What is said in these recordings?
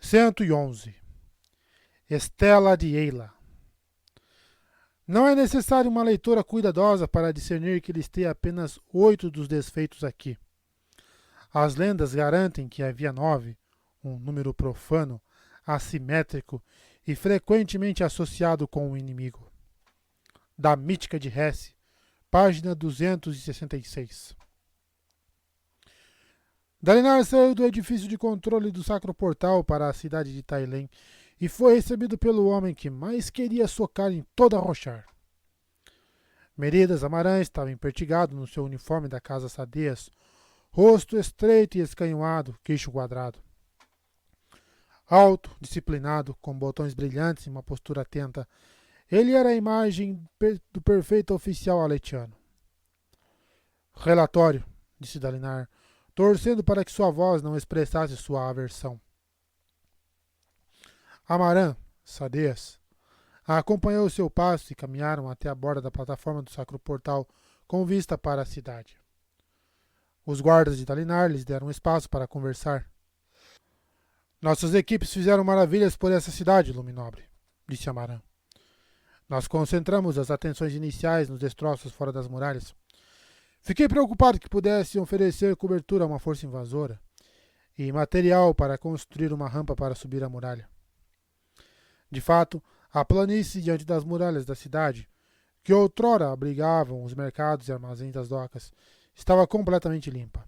111. Estela de Eila. Não é necessário uma leitura cuidadosa para discernir que listei apenas 8 dos desfeitos aqui. As lendas garantem que havia 9, um número profano, assimétrico e frequentemente associado com o inimigo. Da Mítica de Hesse, página 266. Dalinar saiu do edifício de controle do Sacro Portal para a cidade de Tailém e foi recebido pelo homem que mais queria socar em toda Rochar. Meridas Amaran estava empertigado no seu uniforme da Casa Sadeias, rosto estreito e escanhoado, queixo quadrado. Alto, disciplinado, com botões brilhantes e uma postura atenta, ele era a imagem do perfeito oficial aletiano. Relatório, disse Dalinar, torcendo para que sua voz não expressasse sua aversão. Amaran, Sadeias, acompanhou seu passo e caminharam até a borda da plataforma do Sacro Portal com vista para a cidade. Os guardas de Dalinar lhes deram espaço para conversar. Nossas equipes fizeram maravilhas por essa cidade, Luminobre, disse Amaran. Nós concentramos as atenções iniciais nos destroços fora das muralhas. Fiquei preocupado que pudessem oferecer cobertura a uma força invasora e material para construir uma rampa para subir a muralha. De fato, a planície diante das muralhas da cidade, que outrora abrigavam os mercados e armazéns das docas, estava completamente limpa.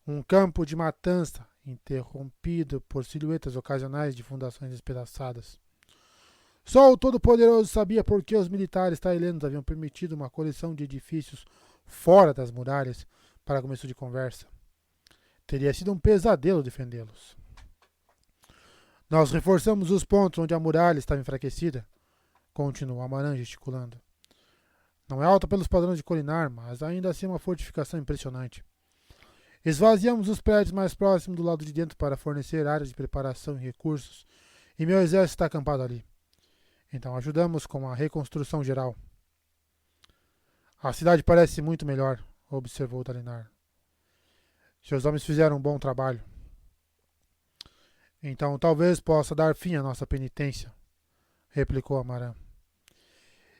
Um campo de matança interrompido por silhuetas ocasionais de fundações despedaçadas. Só o Todo-Poderoso sabia por que os militares tailenos haviam permitido uma coleção de edifícios fora das muralhas para começo de conversa. Teria sido um pesadelo defendê-los. Nós reforçamos os pontos onde a muralha estava enfraquecida, continuou Amaran gesticulando. Não é alta pelos padrões de Colinar, mas ainda assim é uma fortificação impressionante. Esvaziamos os prédios mais próximos do lado de dentro para fornecer áreas de preparação e recursos, e meu exército está acampado ali. Então ajudamos com a reconstrução geral. A cidade parece muito melhor, observou Dalinar. Seus homens fizeram um bom trabalho. Então talvez possa dar fim à nossa penitência, replicou Amaran.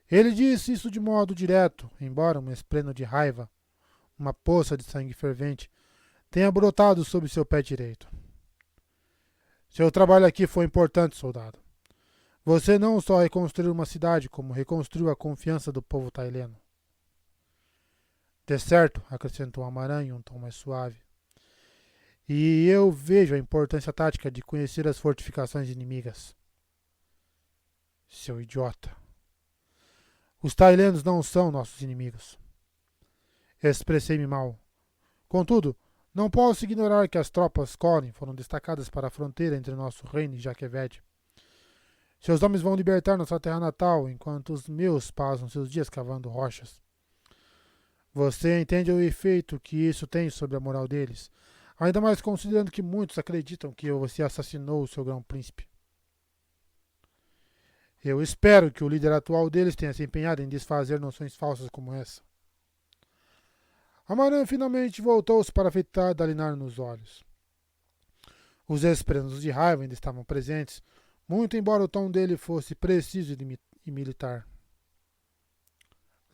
Ele disse isso de modo direto, embora um esplêndido de raiva, uma poça de sangue fervente, tenha brotado sob seu pé direito. Seu trabalho aqui foi importante, soldado. Você não só reconstruiu uma cidade, como reconstruiu a confiança do povo taileno. De certo, acrescentou Amaran em um tom mais suave. E eu vejo a importância tática de conhecer as fortificações inimigas. Seu idiota. Os tailenos não são nossos inimigos. Expressei-me mal. Contudo, não posso ignorar que as tropas Corin foram destacadas para a fronteira entre nosso reino e Jaqueved. Seus homens vão libertar nossa terra natal, enquanto os meus passam seus dias cavando rochas. Você entende o efeito que isso tem sobre a moral deles, ainda mais considerando que muitos acreditam que você assassinou o seu grão-príncipe. Eu espero que o líder atual deles tenha se empenhado em desfazer noções falsas como essa. Amaran finalmente voltou-se para fitar Dalinar nos olhos. Os esplêndidos de raiva ainda estavam presentes, muito embora o tom dele fosse preciso e militar.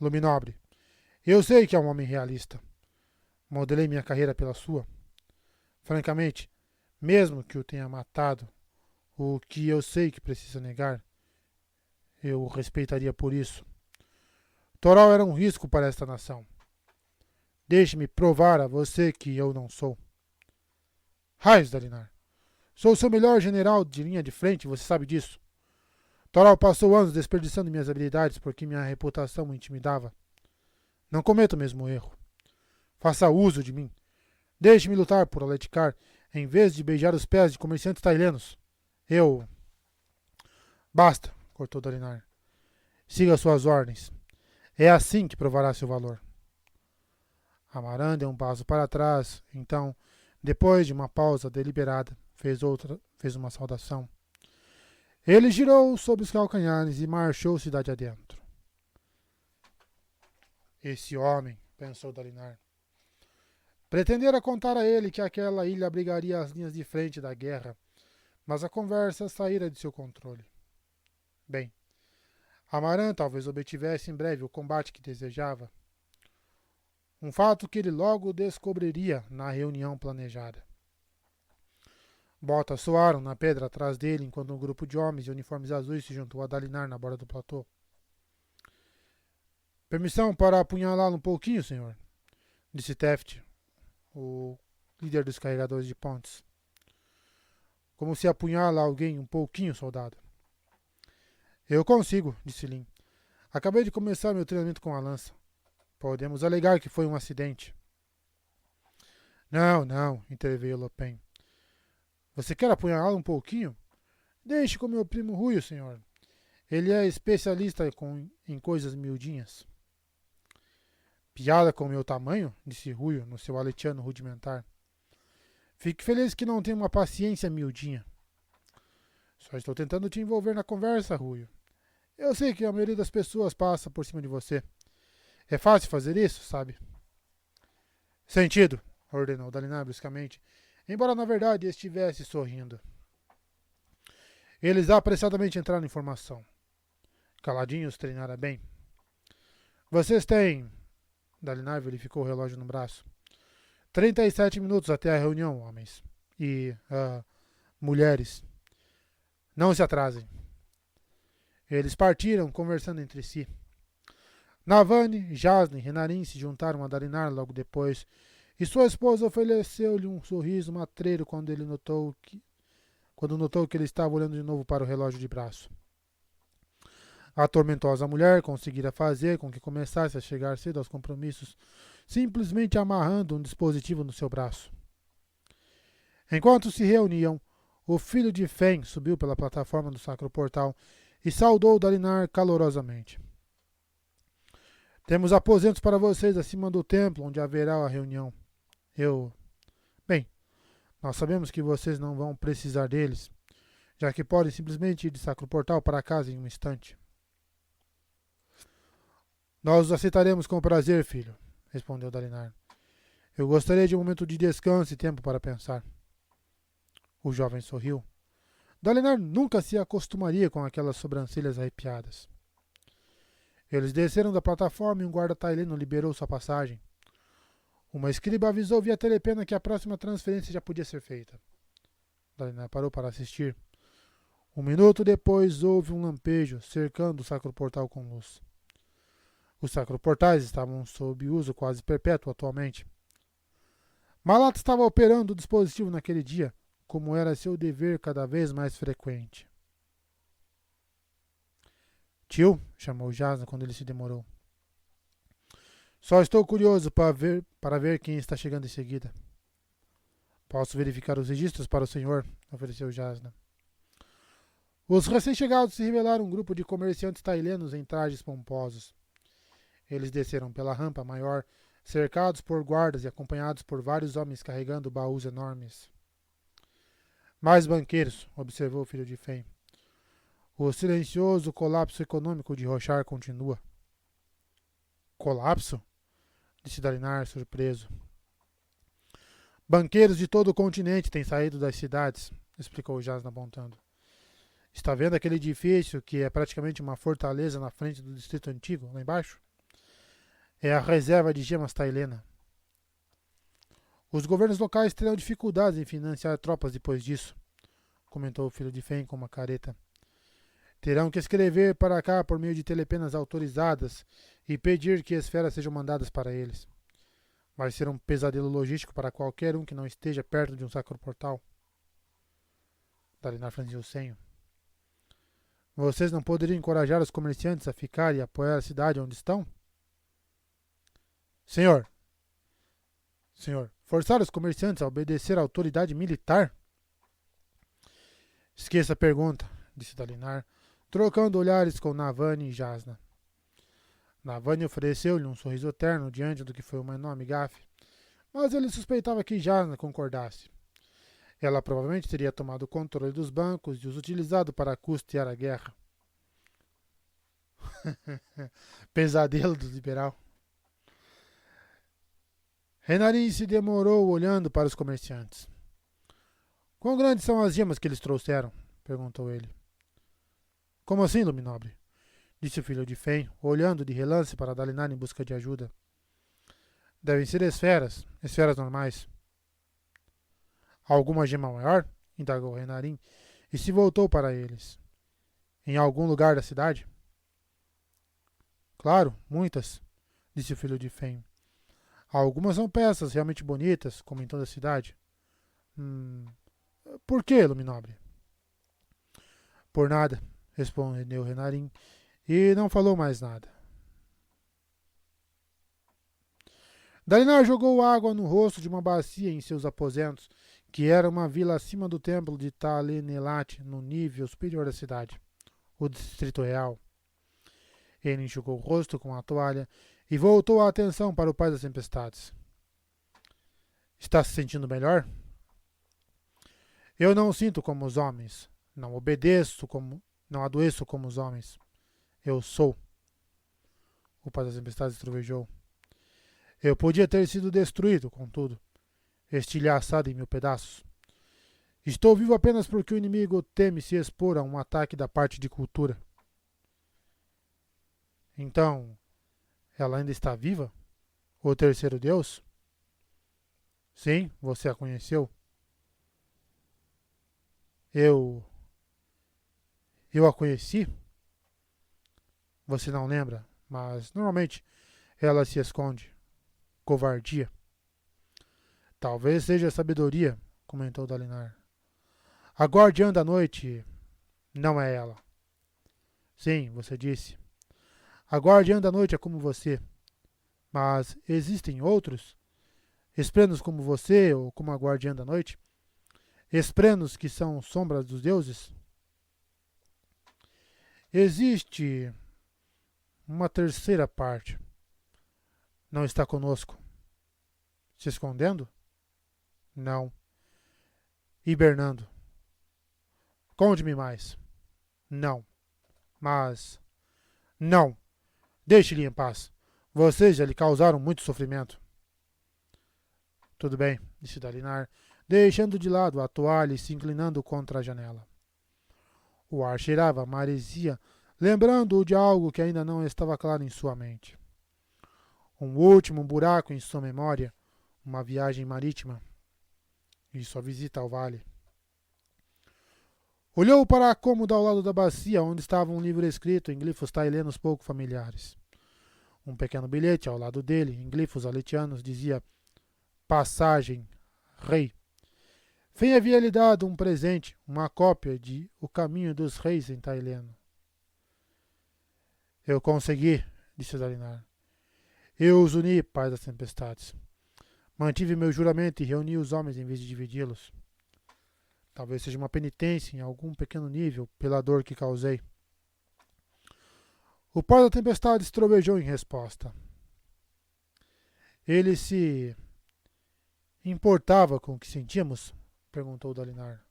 Luminobre, eu sei que é um homem realista. Modelei minha carreira pela sua. Francamente, mesmo que o tenha matado, o que eu sei que precisa negar, eu o respeitaria por isso. Toral era um risco para esta nação. Deixe-me provar a você que eu não sou. Raios, Dalinar. Sou o seu melhor general de linha de frente, você sabe disso. Toral passou anos desperdiçando minhas habilidades porque minha reputação o intimidava. Não cometa o mesmo erro. Faça uso de mim. Deixe-me lutar por Aletikar, em vez de beijar os pés de comerciantes tailenos. Eu... Basta, cortou Dalinar. Siga suas ordens. É assim que provará seu valor. Amaran deu um passo para trás, então, depois de uma pausa deliberada, fez uma saudação. Ele girou sobre os calcanhares e marchou cidade adentro. Esse homem, pensou Dalinar, pretendera contar a ele que aquela ilha abrigaria as linhas de frente da guerra, mas a conversa saíra de seu controle. Bem, Amaran talvez obtivesse em breve o combate que desejava, um fato que ele logo descobriria na reunião planejada. Botas soaram na pedra atrás dele enquanto um grupo de homens de uniformes azuis se juntou a Dalinar na borda do platô. Permissão para apunhalá-lo um pouquinho, senhor, disse Teft, o líder dos carregadores de pontes. Como se apunhala alguém um pouquinho, soldado. Eu consigo, disse Lin. Acabei de começar meu treinamento com a lança. Podemos alegar que foi um acidente. Não, interveio Lopin. Você quer apunhalá-lo um pouquinho? Deixe com meu primo Ruio, senhor. Ele é especialista em coisas miudinhas. Piada com meu tamanho? Disse Ruio no seu aletiano rudimentar. Fique feliz que não tenho uma paciência miudinha. Só estou tentando te envolver na conversa, Ruio. Eu sei que a maioria das pessoas passa por cima de você. É fácil fazer isso, sabe? Sentido, ordenou Dalinar bruscamente, embora na verdade estivesse sorrindo. Eles apressadamente entraram em formação. Caladinhos treinara bem. Vocês têm... Dalinar verificou o relógio no braço. 37 minutos até a reunião, homens. E, mulheres. Não se atrasem. Eles partiram, conversando entre si. Navani, Jasne e Renarin se juntaram a Dalinar logo depois, e sua esposa ofereceu-lhe um sorriso matreiro quando notou que ele estava olhando de novo para o relógio de braço. A tormentosa mulher conseguira fazer com que começasse a chegar cedo aos compromissos, simplesmente amarrando um dispositivo no seu braço. Enquanto se reuniam, o filho de Fen subiu pela plataforma do Sacro Portal e saudou Dalinar calorosamente. Temos aposentos para vocês acima do templo, onde haverá a reunião. Bem, nós sabemos que vocês não vão precisar deles, já que podem simplesmente ir de Sacro Portal para casa em um instante. Nós os aceitaremos com prazer, filho, respondeu Dalinar. Eu gostaria de um momento de descanso e tempo para pensar. O jovem sorriu. Dalinar nunca se acostumaria com aquelas sobrancelhas arrepiadas. Eles desceram da plataforma e um guarda taileno liberou sua passagem. Uma escriba avisou via telepena que a próxima transferência já podia ser feita. Dalinar parou para assistir. Um minuto depois houve um lampejo cercando o Sacro Portal com luz. Os sacroportais estavam sob uso quase perpétuo atualmente. Malata estava operando o dispositivo naquele dia, como era seu dever cada vez mais frequente. Tio, chamou Jasna quando ele se demorou. Só estou curioso para ver quem está chegando em seguida. Posso verificar os registros para o senhor, ofereceu Jasna. Os recém-chegados se revelaram um grupo de comerciantes tailenos em trajes pomposos. Eles desceram pela rampa maior, cercados por guardas e acompanhados por vários homens carregando baús enormes. Mais banqueiros, observou o filho de Fen. O silencioso colapso econômico de Rochar continua. Colapso? Disse Dalinar, surpreso. Banqueiros de todo o continente têm saído das cidades, explicou Jasna apontando. Está vendo aquele edifício que é praticamente uma fortaleza na frente do distrito antigo, lá embaixo? É a reserva de gemas tailena. Os governos locais terão dificuldades em financiar tropas depois disso, comentou o filho de Fen com uma careta. Terão que escrever para cá por meio de telepenas autorizadas e pedir que esferas sejam mandadas para eles. Vai ser um pesadelo logístico para qualquer um que não esteja perto de um sacro portal. Dalinar franziu o senho. Vocês não poderiam encorajar os comerciantes a ficar e apoiar a cidade onde estão? Senhor, forçar os comerciantes a obedecer à autoridade militar? Esqueça a pergunta, disse Dalinar, trocando olhares com Navani e Jasna. Navani ofereceu-lhe um sorriso terno diante do que foi uma enorme gafe, mas ele suspeitava que Jasna concordasse. Ela provavelmente teria tomado o controle dos bancos e os utilizado para custear a guerra. Pesadelo do liberal. Renarin se demorou olhando para os comerciantes. Quão grandes são as gemas que eles trouxeram? Perguntou ele. Como assim, Luminobre? Disse o filho de Fen, olhando de relance para Dalinar em busca de ajuda. Devem ser esferas normais. Alguma gema maior? Indagou Renarin e se voltou para eles. Em algum lugar da cidade? Claro, muitas, disse o filho de Fen. Algumas são peças realmente bonitas, como em toda a cidade. Por que, Luminobre? Por nada, respondeu Renarin, e não falou mais nada. Dalinar jogou água no rosto de uma bacia em seus aposentos, que era uma vila acima do templo de Talenelat, no nível superior da cidade, o distrito real. Ele enxugou o rosto com a toalha e voltou a atenção para o pai das tempestades. Está se sentindo melhor? Eu não sinto como os homens. Não adoeço como os homens. Eu sou. O pai das tempestades trovejou. Eu podia ter sido destruído, contudo, estilhaçado em 1000 pedaços. Estou vivo apenas porque o inimigo teme se expor a um ataque da parte de cultura. Então, ela ainda está viva? O terceiro deus? Sim, você a conheceu. Eu a conheci? Você não lembra, mas normalmente ela se esconde. Covardia. Talvez seja sabedoria, comentou Dalinar. A guardiã da noite não é ela. Sim, você disse. A guardiã da noite é como você. Mas existem outros? Esprenos como você ou como a guardiã da noite? Esprenos que são sombras dos deuses? Existe uma terceira parte. Não está conosco. Se escondendo? Não. Hibernando. Conte-me mais. Não. Mas. Não. Deixe-lhe em paz. Vocês já lhe causaram muito sofrimento. Tudo bem, disse Dalinar, deixando de lado a toalha e se inclinando contra a janela. O ar cheirava a maresia, lembrando-o de algo que ainda não estava claro em sua mente. Um último buraco em sua memória, uma viagem marítima e sua visita ao vale. Olhou para a cômoda ao lado da bacia, onde estava um livro escrito em glifos tailenos pouco familiares. Um pequeno bilhete ao lado dele, em glifos aletianos, dizia Passagem, Rei. Fen havia lhe dado um presente, uma cópia de O Caminho dos Reis em taileno. Eu consegui, disse Dalinar. Eu os uni, pai das tempestades. Mantive meu juramento e reuni os homens em vez de dividi-los. Talvez seja uma penitência em algum pequeno nível pela dor que causei. O pai da tempestade trovejou em resposta. Ele se importava com o que sentíamos? Perguntou Dalinar.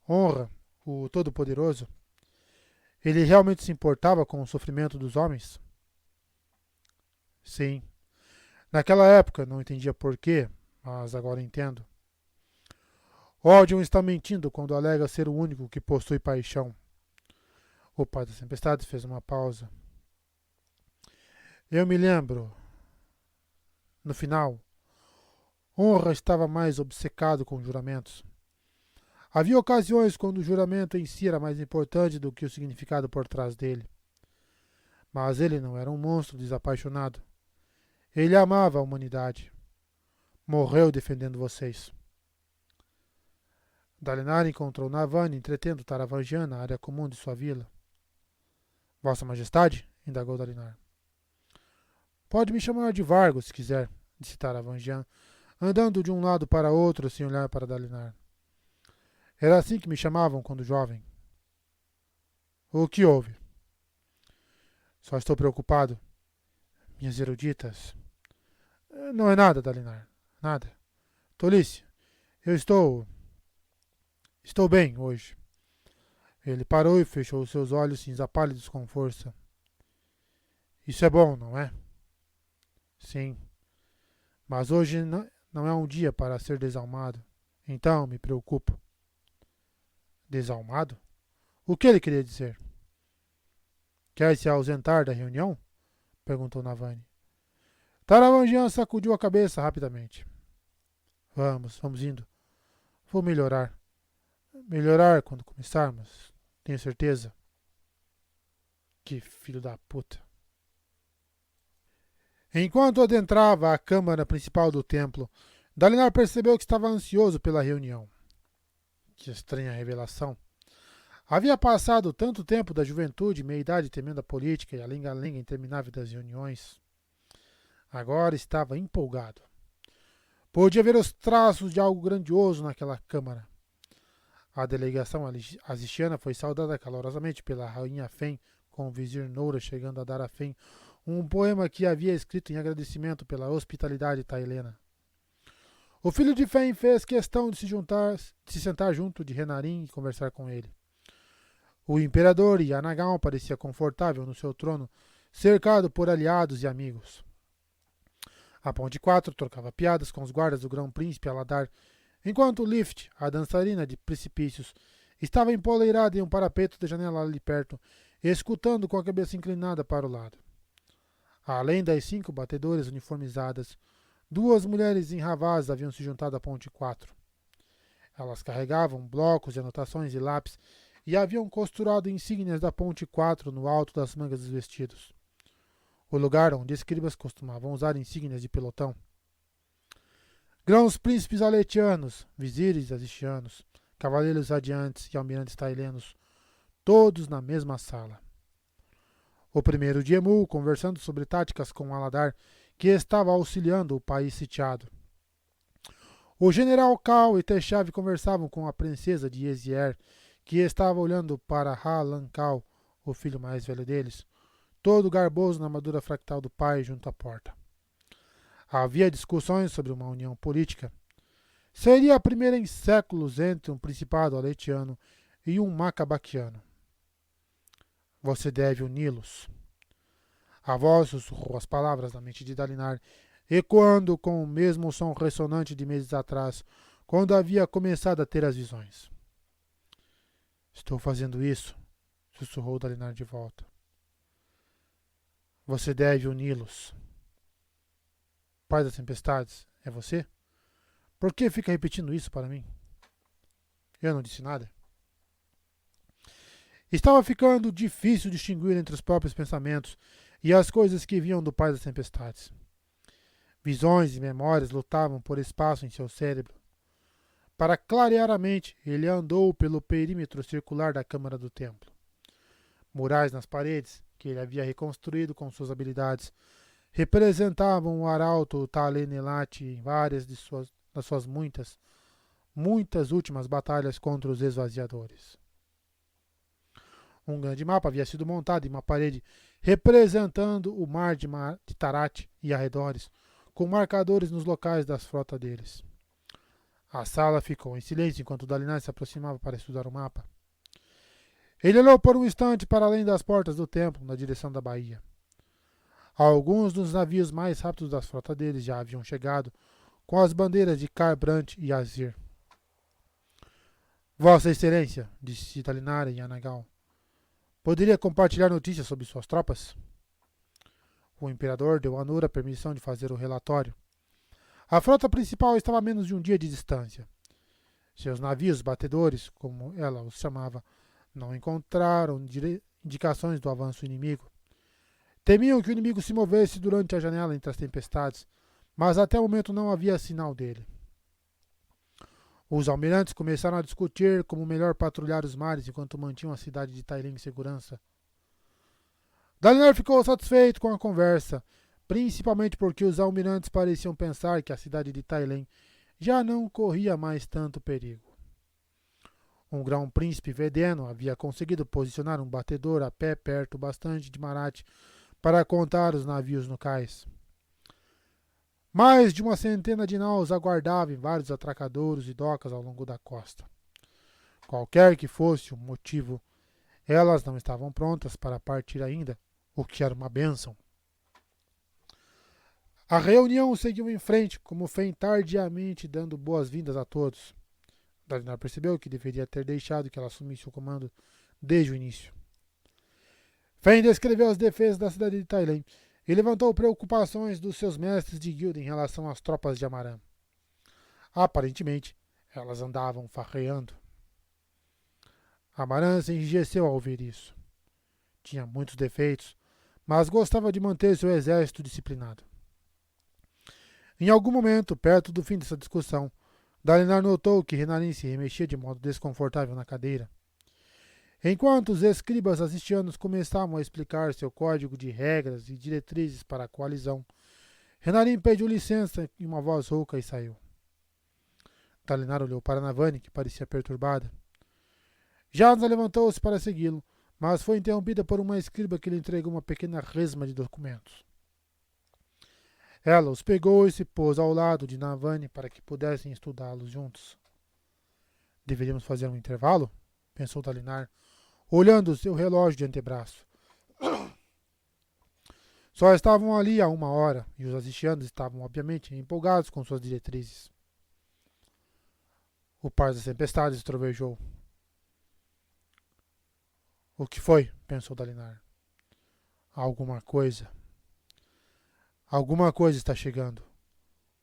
Honra, o Todo-Poderoso. Ele realmente se importava com o sofrimento dos homens? Sim. Naquela época não entendia porquê, mas agora entendo. Odium está mentindo quando alega ser o único que possui paixão. O pai das tempestades fez uma pausa. Eu me lembro. No final, Honra estava mais obcecado com juramentos. Havia ocasiões quando o juramento em si era mais importante do que o significado por trás dele. Mas ele não era um monstro desapaixonado. Ele amava a humanidade. Morreu defendendo vocês. Dalinar encontrou Navani entretendo Taravangian na área comum de sua vila. Vossa Majestade? Indagou Dalinar. Pode me chamar de Vargo, se quiser, disse Taravangian, andando de um lado para outro sem olhar para Dalinar. Era assim que me chamavam quando jovem. O que houve? Só estou preocupado. Minhas eruditas. Não é nada, Dalinar. Nada. Tolice. Eu estou bem hoje. Ele parou e fechou os seus olhos cinza pálidos com força. Isso é bom, não é? Sim. Mas hoje não é um dia para ser desalmado. Então me preocupo. Desalmado? O que ele queria dizer? Quer se ausentar da reunião? Perguntou Navani. Taramangian sacudiu a cabeça rapidamente. Vamos indo. Vou melhorar. Melhorar quando começarmos. Tenho certeza. Que filho da puta. Enquanto adentrava a câmara principal do templo, Dalinar percebeu que estava ansioso pela reunião. Que estranha revelação. Havia passado tanto tempo da juventude, meia-idade temendo a política e a lenga-lenga interminável das reuniões. Agora estava empolgado. Podia ver os traços de algo grandioso naquela câmara. A delegação azistiana foi saudada calorosamente pela rainha Fen, com o vizir Noura chegando a dar a Fen um poema que havia escrito em agradecimento pela hospitalidade tailena. O filho de Fen fez questão de se sentar junto de Renarin e conversar com ele. O imperador Yanagao parecia confortável no seu trono, cercado por aliados e amigos. A Ponte 4 trocava piadas com os guardas do Grão-Príncipe Aladar, enquanto Lift, a dançarina de precipícios, estava empoleirada em um parapeito da janela ali perto, escutando com a cabeça inclinada para o lado. Além das 5 batedoras uniformizadas, 2 mulheres em Ravaz haviam se juntado à Ponte 4. Elas carregavam blocos de anotações e lápis e haviam costurado insígnias da Ponte 4 no alto das mangas dos vestidos. O lugar onde escribas costumavam usar insígnias de pelotão. Grãos príncipes aletianos, vizires azistianos, cavaleiros adiantes e almirantes tailenos, todos na mesma sala. O primeiro de Emu, conversando sobre táticas com Aladar, que estava auxiliando o país sitiado. O general Cal e Techave conversavam com a princesa de Ezier, que estava olhando para Ha-Lan Cal, o filho mais velho deles, todo garboso na armadura fractal do pai junto à porta. Havia discussões sobre uma união política. Seria a primeira em séculos entre um principado aletiano e um macabaquiano. Você deve uni-los. A voz sussurrou as palavras na mente de Dalinar, ecoando com o mesmo som ressonante de meses atrás, quando havia começado a ter as visões. Estou fazendo isso, sussurrou Dalinar de volta. Você deve uni-los. Pai das tempestades, é você? Por que fica repetindo isso para mim? Eu não disse nada. Estava ficando difícil distinguir entre os próprios pensamentos e as coisas que vinham do Pai das Tempestades. Visões e memórias lutavam por espaço em seu cérebro. Para clarear a mente, ele andou pelo perímetro circular da câmara do templo. Murais nas paredes, que ele havia reconstruído com suas habilidades, representavam o arauto Talenelati em várias das suas muitas últimas batalhas contra os esvaziadores. Um grande mapa havia sido montado em uma parede representando o mar de Tarat e arredores, com marcadores nos locais das frotas deles. A sala ficou em silêncio enquanto Dalinar se aproximava para estudar o mapa. Ele olhou por um instante para além das portas do templo, na direção da baía. Alguns dos navios mais rápidos das frotas deles já haviam chegado, com as bandeiras de Kharbrandt e Azir. Vossa Excelência, disse Dalinar em Yanagal, poderia compartilhar notícias sobre suas tropas? O imperador deu a Nura permissão de fazer o relatório. A frota principal estava a menos de um dia de distância. Seus navios batedores, como ela os chamava, não encontraram indicações do avanço inimigo. Temiam que o inimigo se movesse durante a janela entre as tempestades, mas até o momento não havia sinal dele. Os almirantes começaram a discutir como melhor patrulhar os mares enquanto mantinham a cidade de Tailen em segurança. Dalinar ficou satisfeito com a conversa, principalmente porque os almirantes pareciam pensar que a cidade de Tailen já não corria mais tanto perigo. Um grão-príncipe vedeno havia conseguido posicionar um batedor a pé perto bastante de Marat para contar os navios no cais. Mais de uma centena de naus aguardavam em vários atracadouros e docas ao longo da costa. Qualquer que fosse o motivo, elas não estavam prontas para partir ainda, o que era uma bênção. A reunião seguiu em frente, como Fen tardiamente dando boas-vindas a todos. Dalinar percebeu que deveria ter deixado que ela assumisse o comando desde o início. Fen descreveu as defesas da cidade de Tailém e levantou preocupações dos seus mestres de guilda em relação às tropas de Amaram. Aparentemente, elas andavam farreando. Amaram se enrijeceu ao ouvir isso. Tinha muitos defeitos, mas gostava de manter seu exército disciplinado. Em algum momento, perto do fim dessa discussão, Dalinar notou que Renarin se remexia de modo desconfortável na cadeira. Enquanto os escribas assistianos começavam a explicar seu código de regras e diretrizes para a coalizão, Renarin pediu licença em uma voz rouca e saiu. Dalinar olhou para Navani, que parecia perturbada. Jasna levantou-se para segui-lo, mas foi interrompida por uma escriba que lhe entregou uma pequena resma de documentos. Ela os pegou e se pôs ao lado de Navani para que pudessem estudá-los juntos. Deveríamos fazer um intervalo? Pensou Dalinar, olhando o seu relógio de antebraço. Só estavam ali há 1 hora, e os assistiantes estavam obviamente empolgados com suas diretrizes. O par das tempestades trovejou. O que foi? Pensou Dalinar. Alguma coisa. Alguma coisa está chegando.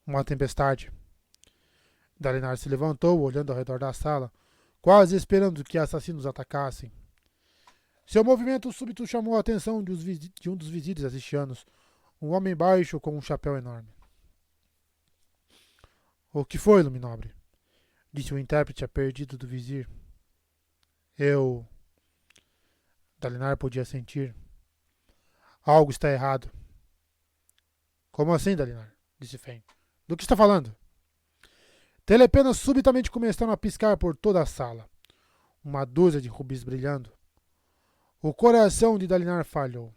Uma tempestade. Dalinar se levantou, olhando ao redor da sala, quase esperando que assassinos atacassem. Seu movimento súbito chamou a atenção de um dos visires assistianos, um homem baixo com um chapéu enorme. O que foi, Luminobre? Disse o intérprete a perdido do vizir. Dalinar podia sentir. Algo está errado. Como assim, Dalinar? Disse Fen. Do que está falando? Telepenas subitamente começaram a piscar por toda a sala. Uma dúzia de rubis brilhando. O coração de Dalinar falhou.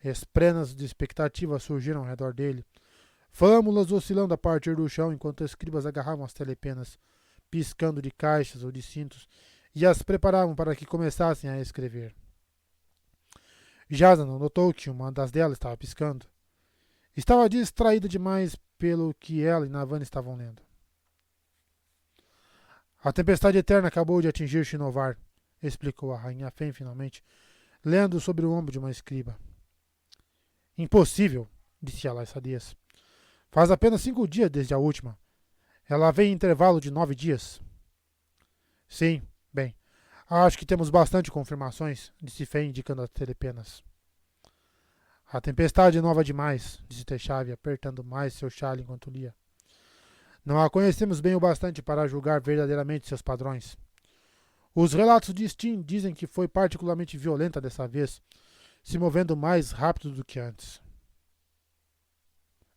Esprenas de expectativa surgiram ao redor dele, flâmulas oscilando a partir do chão enquanto escribas agarravam as telepenas, piscando de caixas ou de cintos, e as preparavam para que começassem a escrever. Jasna notou que uma das delas estava piscando. Estava distraída demais pelo que ela e Navani estavam lendo. A tempestade eterna acabou de atingir Shinovar, explicou a rainha Fen finalmente, lendo sobre o ombro de uma escriba. Impossível, disse ela Sadias. Faz apenas 5 dias desde a última. Ela vem em intervalo de 9 dias. Sim, bem, acho que temos bastante confirmações, disse Fen indicando as telepenas. A tempestade é nova demais, disse Techave, apertando mais seu chale enquanto lia. Não a conhecemos bem o bastante para julgar verdadeiramente seus padrões. Os relatos de Stin dizem que foi particularmente violenta dessa vez, se movendo mais rápido do que antes.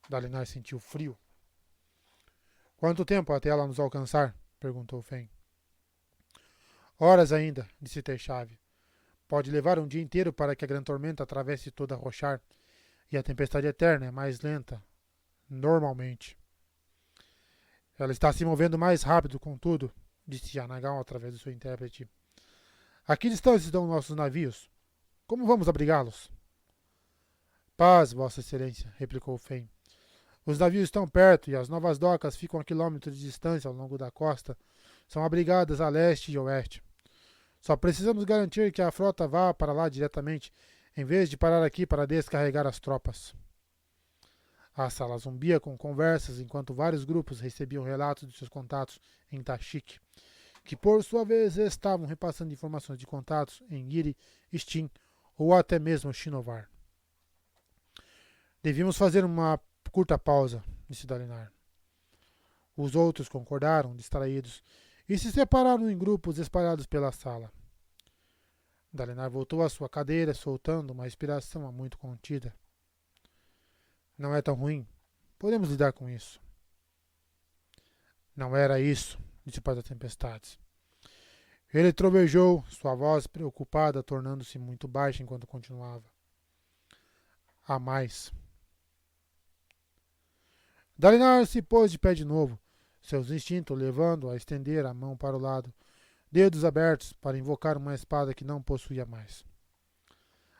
Dalinar sentiu frio. Quanto tempo até ela nos alcançar? Perguntou Fen. Horas ainda, disse Techave. Pode levar um dia inteiro para que a grande tormenta atravesse toda Roshar, e a tempestade eterna é mais lenta, normalmente. Ela está se movendo mais rápido, contudo, disse Yanagal através do seu intérprete. A que distância estão nossos navios? Como vamos abrigá-los? Paz, Vossa Excelência, replicou Fen. Os navios estão perto e as novas docas ficam a quilômetros de distância ao longo da costa. São abrigadas a leste e oeste. Só precisamos garantir que a frota vá para lá diretamente, em vez de parar aqui para descarregar as tropas. A sala zumbia com conversas enquanto vários grupos recebiam relatos de seus contatos em Tashik, que por sua vez estavam repassando informações de contatos em Giri, Stin ou até mesmo Shinovar. Devíamos fazer uma curta pausa, disse Dalinar. Os outros concordaram, distraídos, e se separaram em grupos espalhados pela sala. Dalinar voltou à sua cadeira, soltando uma inspiração muito contida. Não é tão ruim. Podemos lidar com isso. Não era isso, disse o pai das tempestades. Ele trovejou, sua voz preocupada tornando-se muito baixa enquanto continuava. Há mais. Dalinar se pôs de pé de novo, seus instintos levando-o a estender a mão para o lado, dedos abertos para invocar uma espada que não possuía mais.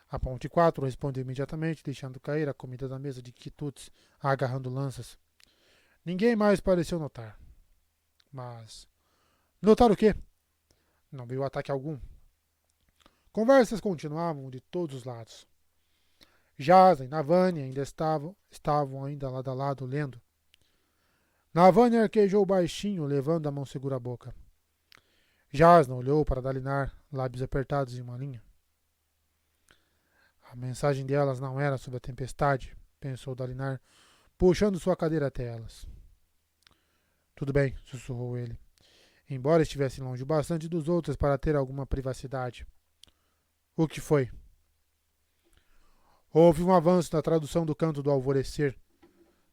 A ponte 4 respondeu imediatamente, deixando cair a comida da mesa de quitutes, agarrando lanças. Ninguém mais pareceu notar. Mas Notaram o quê? Não veio ataque algum. Conversas continuavam de todos os lados. Jaza e Navani ainda estavam ainda lado a lado lendo. Navani arquejou baixinho, levando a mão segura à boca. Jasna olhou para Dalinar, lábios apertados em uma linha. A mensagem delas não era sobre a tempestade, pensou Dalinar, puxando sua cadeira até elas. Tudo bem, sussurrou ele, embora estivesse longe bastante dos outros para ter alguma privacidade. O que foi? Houve um avanço na tradução do canto do alvorecer,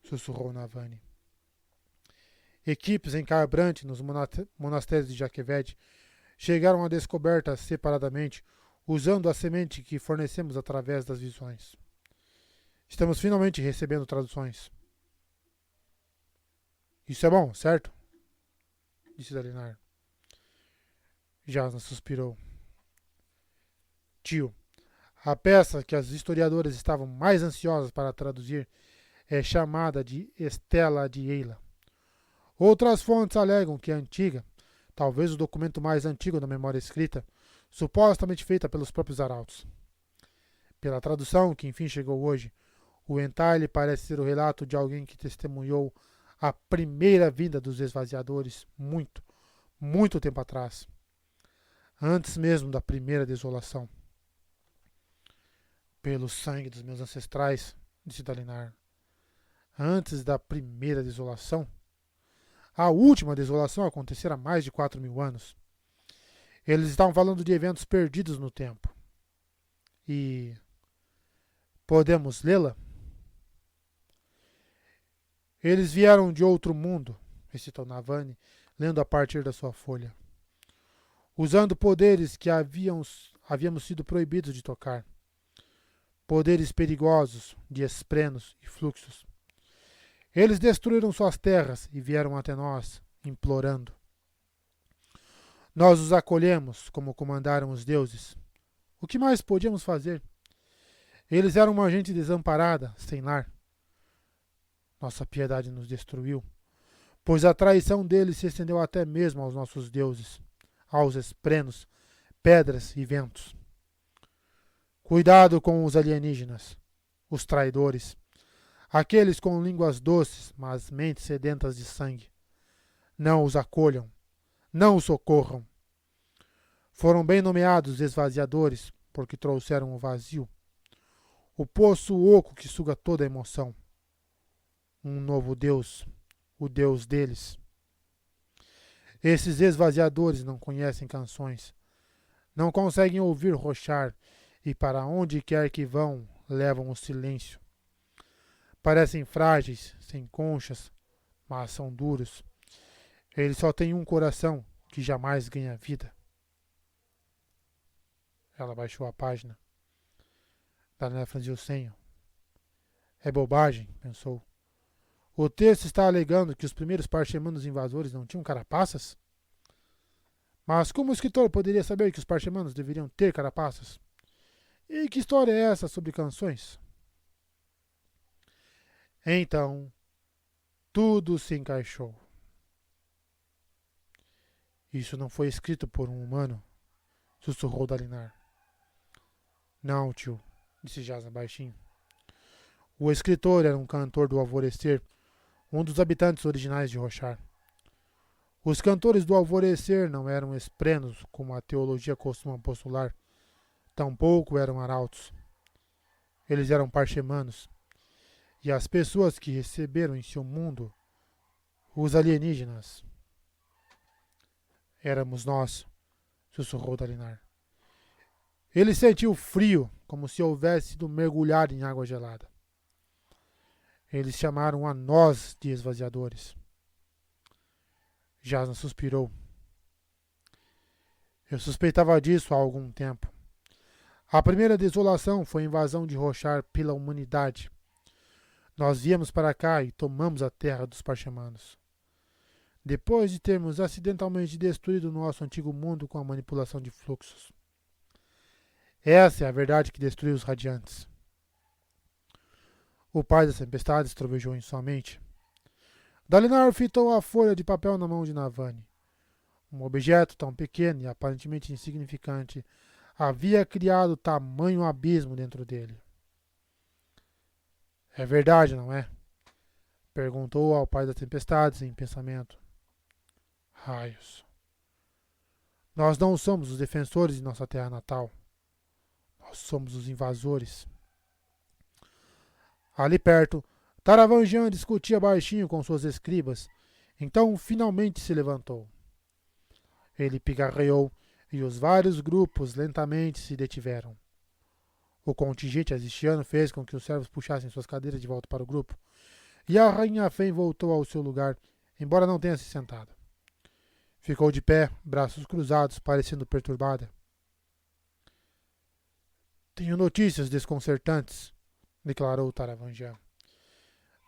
sussurrou Navani. Equipes em Carbrante, nos monastérios de Jaqueved, chegaram à descoberta separadamente, usando a semente que fornecemos através das visões. Estamos finalmente recebendo traduções. Isso é bom, certo? Disse Dalinar. Jasna suspirou. Tio, a peça que as historiadoras estavam mais ansiosas para traduzir é chamada de Estela de Eila. Outras fontes alegam que é antiga, talvez o documento mais antigo da memória escrita, supostamente feita pelos próprios arautos. Pela tradução, que enfim chegou hoje, o entalhe parece ser o relato de alguém que testemunhou a primeira vinda dos esvaziadores muito tempo atrás, antes mesmo da primeira desolação. Pelo sangue dos meus ancestrais, disse Dalinar, antes da primeira desolação? A última desolação acontecera há mais de 4.000 anos. Eles estavam falando de eventos perdidos no tempo. E podemos lê-la? Eles vieram de outro mundo, recitou Navani, lendo a partir da sua folha. Usando poderes que havíamos sido proibidos de tocar. Poderes perigosos de esprenos e fluxos. Eles destruíram suas terras e vieram até nós, implorando. Nós os acolhemos como comandaram os deuses. O que mais podíamos fazer? Eles eram uma gente desamparada, sem lar. Nossa piedade nos destruiu, pois a traição deles se estendeu até mesmo aos nossos deuses, aos esprenos, pedras e ventos. Cuidado com os alienígenas, os traidores, aqueles com línguas doces, mas mentes sedentas de sangue. Não os acolham, não os socorram. Foram bem nomeados esvaziadores, porque trouxeram o vazio, o poço oco que suga toda a emoção. Um novo Deus, o Deus deles. Esses esvaziadores não conhecem canções, não conseguem ouvir rochar, e para onde quer que vão, levam o silêncio. Parecem frágeis, sem conchas, mas são duros. Eles só têm um coração que jamais ganha vida. Ela baixou a página. Daniela franziu o senho. É bobagem, pensou. O texto está alegando que os primeiros parchemanos invasores não tinham carapaças? Mas como o escritor poderia saber que os parchemanos deveriam ter carapaças? E que história é essa sobre canções? Então, tudo se encaixou. Isso não foi escrito por um humano, sussurrou Dalinar. Não, tio, disse Jasna baixinho. O escritor era um cantor do alvorecer, um dos habitantes originais de Rochar. Os cantores do alvorecer não eram esprenos, como a teologia costuma postular, tampouco eram arautos. Eles eram parchemanos, e as pessoas que receberam em seu mundo, os alienígenas, éramos nós, sussurrou Dalinar. Ele sentiu frio, como se houvesse sido mergulhado em água gelada. Eles chamaram a nós de esvaziadores. Jasna suspirou. Eu suspeitava disso há algum tempo. A primeira desolação foi a invasão de Rochar pela humanidade. Nós viemos para cá e tomamos a terra dos parchemanos. Depois de termos acidentalmente destruído o nosso antigo mundo com a manipulação de fluxos. Essa é a verdade que destruiu os radiantes. O pai das tempestades trovejou em sua mente. Dalinar fitou a folha de papel na mão de Navani. Um objeto tão pequeno e aparentemente insignificante havia criado tamanho abismo dentro dele. É verdade, não é? Perguntou ao pai das tempestades em pensamento. Raios. Nós não somos os defensores de nossa terra natal. Nós somos os invasores. Ali perto, Taravangian discutia baixinho com suas escribas. Então finalmente se levantou. Ele pigarreou e os vários grupos lentamente se detiveram. O contingente azistiano fez com que os servos puxassem suas cadeiras de volta para o grupo, e a rainha Fen voltou ao seu lugar, embora não tenha se sentado. Ficou de pé, braços cruzados, parecendo perturbada. Tenho notícias desconcertantes, declarou Taravangian.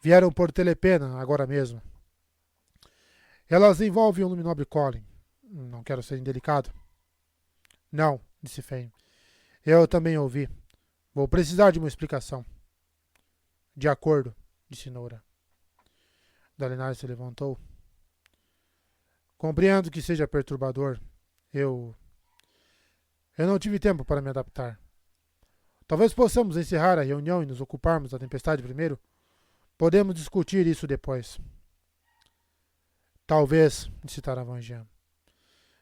Vieram por Telepena agora mesmo. Elas envolvem o luminobre Colin. Não quero ser indelicado. Não, disse Fen. Eu também ouvi. Vou precisar de uma explicação. De acordo, disse Nora. Dalinar se levantou. Compreendo que seja perturbador. Eu não tive tempo para me adaptar. Talvez possamos encerrar a reunião e nos ocuparmos da tempestade primeiro. Podemos discutir isso depois. Talvez, disse Taravangian.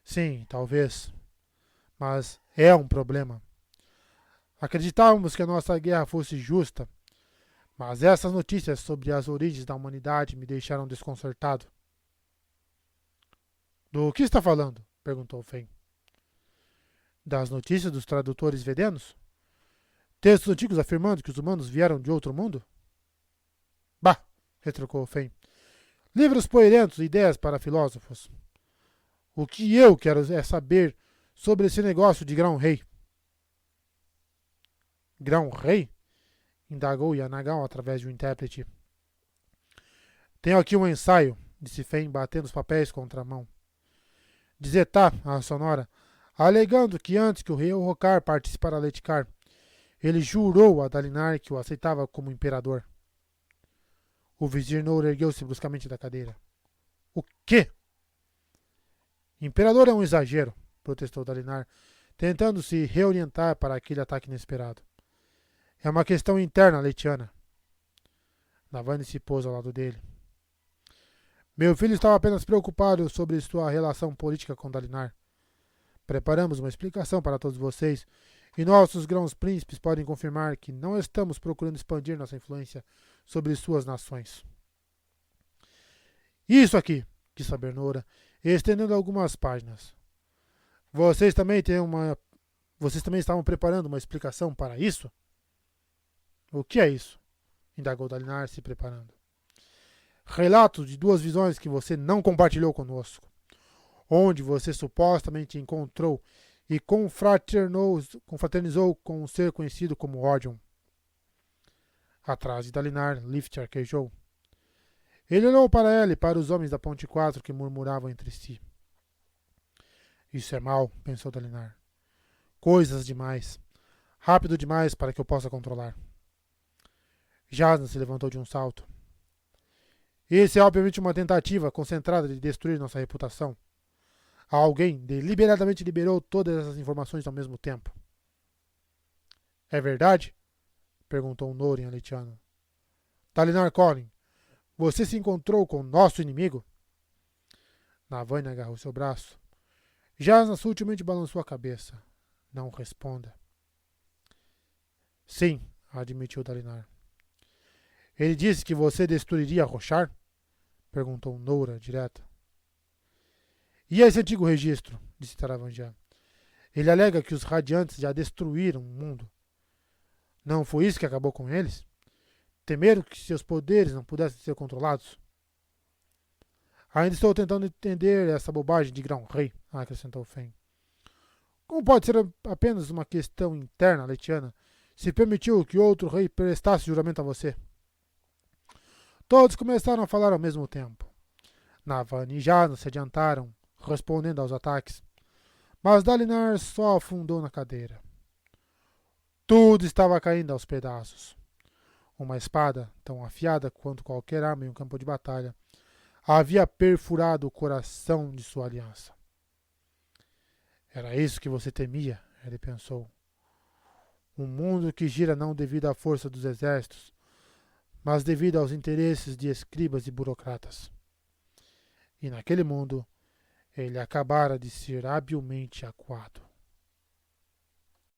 Sim, talvez. Mas é um problema. Acreditávamos que a nossa guerra fosse justa, mas essas notícias sobre as origens da humanidade me deixaram desconcertado. Do que está falando? Perguntou Fen. Das notícias dos tradutores vedenos? Textos antigos afirmando que os humanos vieram de outro mundo? Bah, retrucou Fen. Livros poerentos e ideias para filósofos. O que eu quero é saber sobre esse negócio de grão-rei. Grão-rei? Indagou Yanagal através de um intérprete. Tenho aqui um ensaio, disse Fen, batendo os papéis contra a mão. De Zetá, a sonora, alegando que antes que o rei Urrocar partisse para Leticar, ele jurou a Dalinar que o aceitava como imperador. O vizir Nour ergueu-se bruscamente da cadeira. O quê? Imperador é um exagero, protestou Dalinar, tentando se reorientar para aquele ataque inesperado. É uma questão interna letiana. Navani se pôs ao lado dele. Meu filho estava apenas preocupado sobre sua relação política com Dalinar. Preparamos uma explicação para todos vocês, e nossos grãos príncipes podem confirmar que não estamos procurando expandir nossa influência sobre suas nações. Isso aqui, quis saber Nora, estendendo algumas páginas. Vocês também estavam preparando uma explicação para isso? O que é isso? Indagou Dalinar, se preparando. Relatos de duas visões que você não compartilhou conosco, onde você supostamente encontrou e confraternizou com um ser conhecido como Odion. Atrás de Dalinar, Lift arquejou. Ele olhou para ela e para os homens da Ponte 4 que murmuravam entre si. Isso é mal, pensou Dalinar. Coisas demais. Rápido demais para que eu possa controlar. Jasna se levantou de um salto. Isso é obviamente uma tentativa concentrada de destruir nossa reputação. Alguém deliberadamente liberou todas essas informações ao mesmo tempo. É verdade? Perguntou Nora em aletiano. Dalinar Colin, você se encontrou com nosso inimigo? Navani agarrou seu braço. Jasna sutilmente balançou a cabeça. Não responda. Sim, admitiu Dalinar. Ele disse que você destruiria Roshar? Perguntou Nora, direta. E esse antigo registro? Disse Taravangian. Ele alega que os radiantes já destruíram o mundo. Não foi isso que acabou com eles? Temeram que seus poderes não pudessem ser controlados? Ainda estou tentando entender essa bobagem de grão-rei, acrescentou Fen. Como pode ser apenas uma questão interna letiana se permitiu que outro rei prestasse juramento a você? Todos começaram a falar ao mesmo tempo. Navani e Jasna se adiantaram, respondendo aos ataques. Mas Dalinar só afundou na cadeira. Tudo estava caindo aos pedaços. Uma espada, tão afiada quanto qualquer arma em um campo de batalha, havia perfurado o coração de sua aliança. Era isso que você temia, ele pensou. Um mundo que gira não devido à força dos exércitos, mas devido aos interesses de escribas e burocratas. E naquele mundo, ele acabara de ser habilmente acuado.